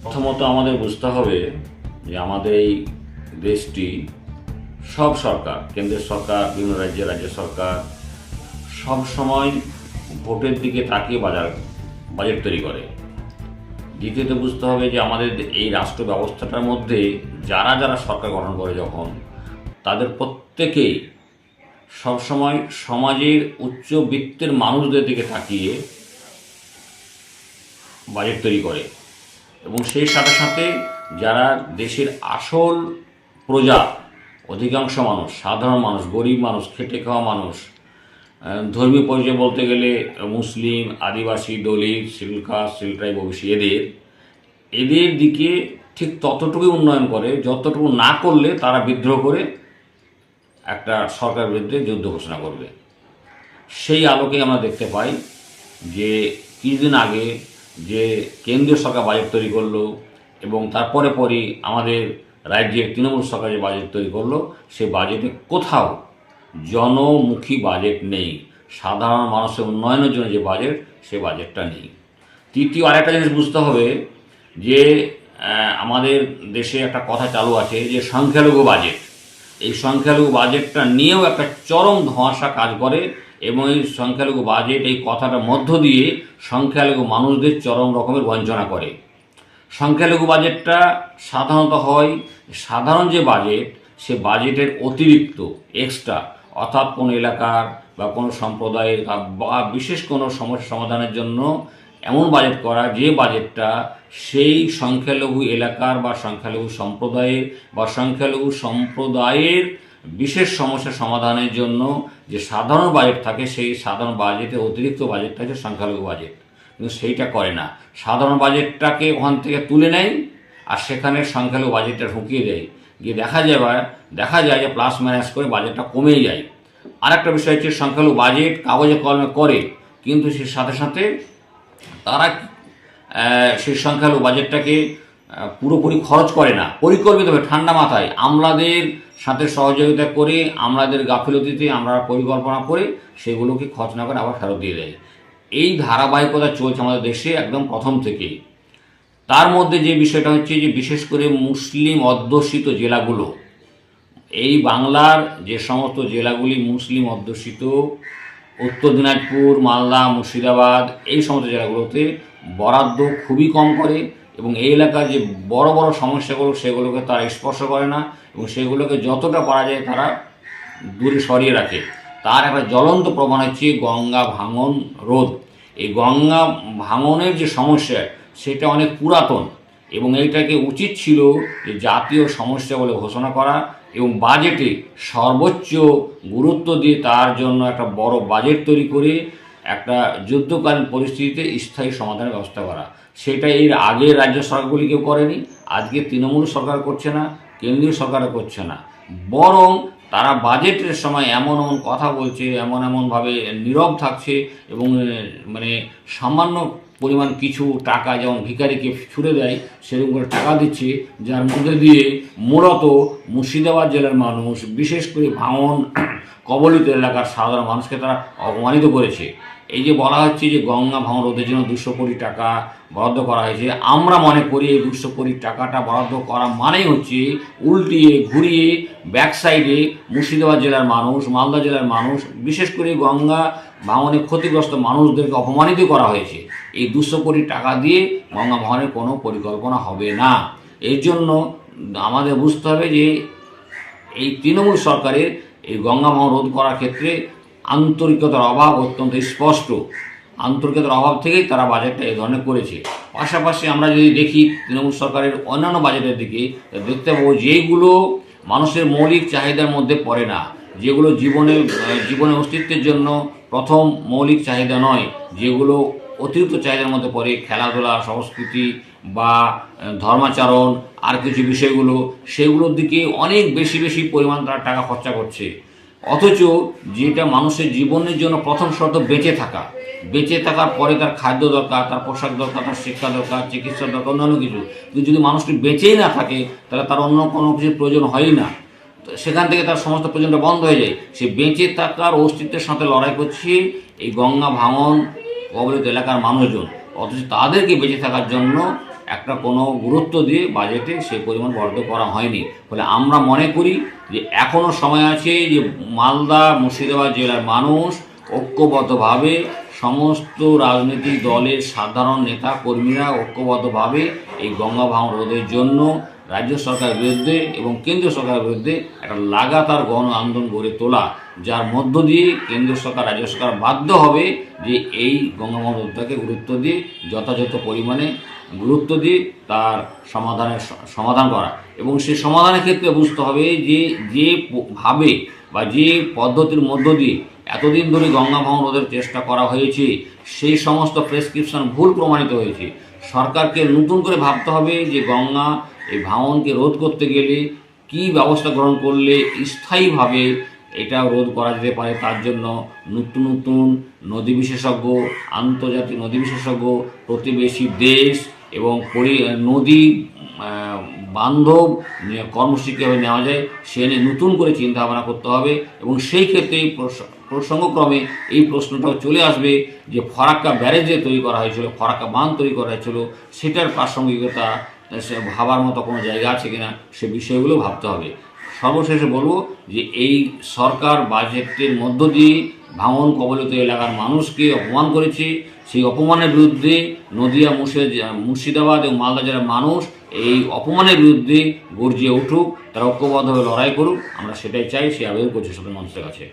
প্রথমত আমাদের বুঝতে হবে যে আমাদের এই দেশটি সব সরকার, কেন্দ্রের সরকার, বিভিন্ন রাজ্য সরকার সব সময় ভোটের দিকে তাকিয়ে বাজেট তৈরি করে। দ্বিতীয়ত বুঝতে হবে যে আমাদের এই রাষ্ট্র ব্যবস্থাটার মধ্যে যারা যারা সরকার গঠন করে যখন তাদের প্রত্যেকেই সবসময় সমাজের উচ্চবিত্তের মানুষদের দিকে তাকিয়ে বাজেট তৈরি করে এবং সেই সাথে সাথে যারা দেশের আসল প্রজা, অধিকাংশ মানুষ, সাধারণ মানুষ, গরিব মানুষ, খেটে খাওয়া মানুষ, ধর্মীয় পরিচয় বলতে গেলে মুসলিম, আদিবাসী, দলিত, schedule caste, schedule tribe, OBC, এদের দিকে ঠিক ততটুকুই উন্নয়ন করে যতটুকু না করলে তারা বিদ্রোহ করে একটা সরকারের বিরুদ্ধে যুদ্ধ ঘোষণা করবে। সেই আলোকে আমরা দেখতে পাই যে কিছুদিন আগে যে কেন্দ্রীয় সরকার বাজেট তৈরি করলো এবং তারপরে পরই আমাদের রাজ্যের তৃণমূল সরকার যে বাজেট তৈরি করলো, সেই বাজেটে কোথাও জনমুখী বাজেট নেই। সাধারণ মানুষের উন্নয়নের জন্য যে বাজেট, সে বাজেটটা নেই। তৃতীয় আরেকটা জিনিস বুঝতে হবে যে আমাদের দেশে একটা কথা চালু আছে যে সংখ্যালঘু বাজেট। এই সংখ্যালঘু বাজেটটা নিয়েও একটা চরম ধোঁয়াশা কাজ করে এবং এই সংখ্যালঘু বাজেট এই কথাটার মধ্য দিয়ে সংখ্যালঘু মানুষদের চরম রকমের বঞ্চনা করে। সংখ্যালঘু বাজেটটা সাধারণত হয় সাধারণ যে বাজেট, সে বাজেটের অতিরিক্ত এক্সট্রা, অর্থাৎ কোনো এলাকার বা কোনো সম্প্রদায়ের বা বিশেষ কোনো সমস্যা সমাধানের জন্য এমন বাজেট করা যে বাজেটটা সেই সংখ্যালঘু এলাকার বা সংখ্যালঘু সম্প্রদায়ের বা সংখ্যালঘু সম্প্রদায়ের বিশেষ সমস্যা সমাধানের জন্য যে সাধারণ বাজেট থাকে, সেই সাধারণ বাজেটের অতিরিক্ত বাজেটটা হচ্ছে সংখ্যালঘু বাজেট। কিন্তু সেইটা করে না, সাধারণ বাজেটটাকে ওখান থেকে তুলে নেয় আর সেখানে সংখ্যালঘু বাজেটটা ঢুকিয়ে দেয়, গিয়ে দেখা যায় যে প্লাস মাইনাস করে বাজেটটা কমেই যায়। আর একটা বিষয় হচ্ছে সংখ্যালঘু বাজেট কাগজে কলমে করে, কিন্তু সে সাথে সাথে তারা সেই সংখ্যালঘু বাজেটটাকে পুরোপুরি খরচ করে না, পরিকল্পিতভাবে ঠান্ডা মাথায় আমলাদের সাথে সহযোগিতা করে, আমলাদের গাফিলতিতে আমরা পরিকল্পনা করে সেগুলোকে খরচ না করে আবার ফেরত দিয়ে দেয়। এই ধারাবাহিকতা চলছে আমাদের দেশে একদম প্রথম থেকেই। তার মধ্যে যে বিষয়টা হচ্ছে যে বিশেষ করে মুসলিম অধ্যুষিত জেলাগুলো, এই বাংলার যে সমস্ত জেলাগুলি মুসলিম অধ্যুষিত, উত্তর দিনাজপুর, মালদা, মুর্শিদাবাদ, এই সমস্ত জেলাগুলোতে বরাদ্দ খুবই কম করে এবং এই এলাকার যে বড় বড় সমস্যাগুলো সেগুলোকে তারা স্পর্শ করে না এবং সেগুলোকে যতটা পারা যায় তারা দূরে সরিয়ে রাখে। তার একটা জ্বলন্ত প্রমাণ হচ্ছে গঙ্গা ভাঙন রোধ। এই গঙ্গা ভাঙনের যে সমস্যা, সেটা অনেক পুরাতন এবং এইটাকে উচিত ছিল যে জাতীয় সমস্যা বলে ঘোষণা করা এবং বাজেটে সর্বোচ্চ গুরুত্ব দিয়ে তার জন্য একটা বড় বাজেট তৈরি করে একটা যুদ্ধকালীন পরিস্থিতিতে স্থায়ী সমাধানের ব্যবস্থা করা। সেটা এর আগের রাজ্য সরকারগুলি কেউ করেনি, আজকে তৃণমূল সরকার করছে না, কেন্দ্রীয় সরকারও করছে না। বরং তারা বাজেটের সময় এমন কথা বলছে, এমনভাবে নীরব থাকছে এবং মানে সামান্য পরিমাণ কিছু টাকা যেমন ভিখারিকে ছুড়ে দেয় সেরকম করে টাকা দিচ্ছে, যার মধ্যে দিয়ে মূলত মুর্শিদাবাদ জেলার মানুষ, বিশেষ করে ভাঙন কবলিত এলাকার সাধারণ মানুষকে তারা অপমানিত করেছে। এই যে বলা হচ্ছে যে গঙ্গা ভাঙন রোধের জন্য 200 কোটি টাকা বরাদ্দ করা হয়েছে, আমরা মনে করি এই 200 কোটি টাকাটা বরাদ্দ করা মানেই হচ্ছে উল্টিয়ে ঘুরিয়ে ব্যাক সাইডে মুর্শিদাবাদ জেলার মানুষ, মালদা জেলার মানুষ, বিশেষ করে গঙ্গা ভাঙনে ক্ষতিগ্রস্ত মানুষদেরকে অপমানিত করা হয়েছে। এই 200 কোটি টাকা দিয়ে গঙ্গা ভাঙনের কোনো পরিকল্পনা হবে না। এর জন্য আমাদের বুঝতে হবে যে এই তৃণমূল সরকারের এই গঙ্গা ভাঙন রোধ করার ক্ষেত্রে আন্তরিকতার অভাব অত্যন্ত স্পষ্ট। আন্তরিকতার অভাব থেকেই তারা বাজেটটা এই ধরনের করেছে। পাশাপাশি আমরা যদি দেখি তৃণমূল সরকারের অন্যান্য বাজেটের দিকে, দেখতে পাবো যেগুলো মানুষের মৌলিক চাহিদার মধ্যে পড়ে না, যেগুলো জীবনের অস্তিত্বের জন্য প্রথম মৌলিক চাহিদা নয়, যেগুলো অতিরিক্ত চাহিদার মধ্যে পড়ে, খেলাধুলা, সংস্কৃতি বা ধর্মাচরণ আর কিছু বিষয়গুলো, সেগুলোর দিকে অনেক বেশি পরিমাণ তারা টাকা খরচা করছে। অথচ যেটা মানুষের জীবনের জন্য প্রথম শর্ত বেঁচে থাকার পরে তার খাদ্য দরকার, তার পোশাক দরকার, তার শিক্ষা দরকার, চিকিৎসা দরকার, অন্যান্য কিছু, কিন্তু যদি মানুষটি বেঁচেই না থাকে তাহলে তার অন্য কোনো কিছুর প্রয়োজন হয়ই না। সেখান থেকে তার সমস্ত প্রয়োজনটা বন্ধ হয়ে যায়। সে বেঁচে থাকার অস্তিত্বের সাথে লড়াই করছে এই গঙ্গা ভাঙন কবলিত এলাকার মানুষজন, অথচ তাদেরকে বেঁচে থাকার জন্য একটা কোনো গুরুত্ব দিয়ে বাজেটে সেই পরিমাণ বরাদ্দ করা হয়নি। ফলে আমরা মনে করি যে এখনও সময় আছে যে মালদা মুর্শিদাবাদ জেলার মানুষ ঐক্যবদ্ধভাবে সমস্ত রাজনৈতিক দলের সাধারণ নেতা কর্মীরা ঐক্যবদ্ধভাবে এই গঙ্গা ভাঙন রোধের জন্য রাজ্য সরকারের বিরুদ্ধে এবং কেন্দ্রীয় সরকারের বিরুদ্ধে একটা লাগাতার গণ আন্দোলন গড়ে তোলা, যার মধ্য দিয়ে কেন্দ্রীয় সরকার রাজ্য সরকার বাধ্য হবে যে এই গঙ্গা ভাঙন রোধটাকে গুরুত্ব দিয়ে যথাযথ পরিমাণে গুরুত্ব দিয়ে তার সমাধান করা। এবং সেই সমাধানের ক্ষেত্রে বুঝতে হবে যে ভাবে বা যে পদ্ধতির মধ্য দিয়ে এতদিন ধরে গঙ্গা ভাঙন রোধের চেষ্টা করা হয়েছে সেই সমস্ত প্রেসক্রিপশন ভুল প্রমাণিত হয়েছে। সরকারকে নতুন করে ভাবতে হবে যে গঙ্গা এই ভাঙনকে রোধ করতে গেলে কি ব্যবস্থা গ্রহণ করলে স্থায়ীভাবে এটা রোধ করা যেতে পারে। তার জন্য নতুন নতুন নদী বিশেষজ্ঞ, আন্তর্জাতিক নদী বিশেষজ্ঞ, প্রতিবেশী দেশ এবং নদী বান্ধব কর্মসূচি কীভাবে নেওয়া যায় সে নিয়ে নতুন করে চিন্তা ভাবনা করতে হবে। এবং সেই ক্ষেত্রে প্রসঙ্গক্রমে এই প্রশ্নটাও চলে আসবে যে ফরাক্কা ব্যারেজ যে তৈরি করা হয়েছিল, ফরাক্কা বাঁধ তৈরি করা হয়েছিল, সেটার প্রাসঙ্গিকতা ভাবার মতো কোনো জায়গা আছে কিনা সে বিষয়গুলো ভাবতে হবে। সর্বশেষে বলবো যে এই সরকার বাজেটের মধ্য দিয়ে ভাঙন কবলিত এলাকার মানুষকে অপমান করেছে। সেই অপমানের বিরুদ্ধে নদিয়া, মুর্শিদাবাদ এবং মালদা জেলার মানুষ এই অপমানের বিরুদ্ধে গর্জে উঠুক, তারা ঐক্যবদ্ধভাবে লড়াই করুক। আমরা সেটাই চাই, সেই আবেদন করছি সাধারণ মানুষের কাছে।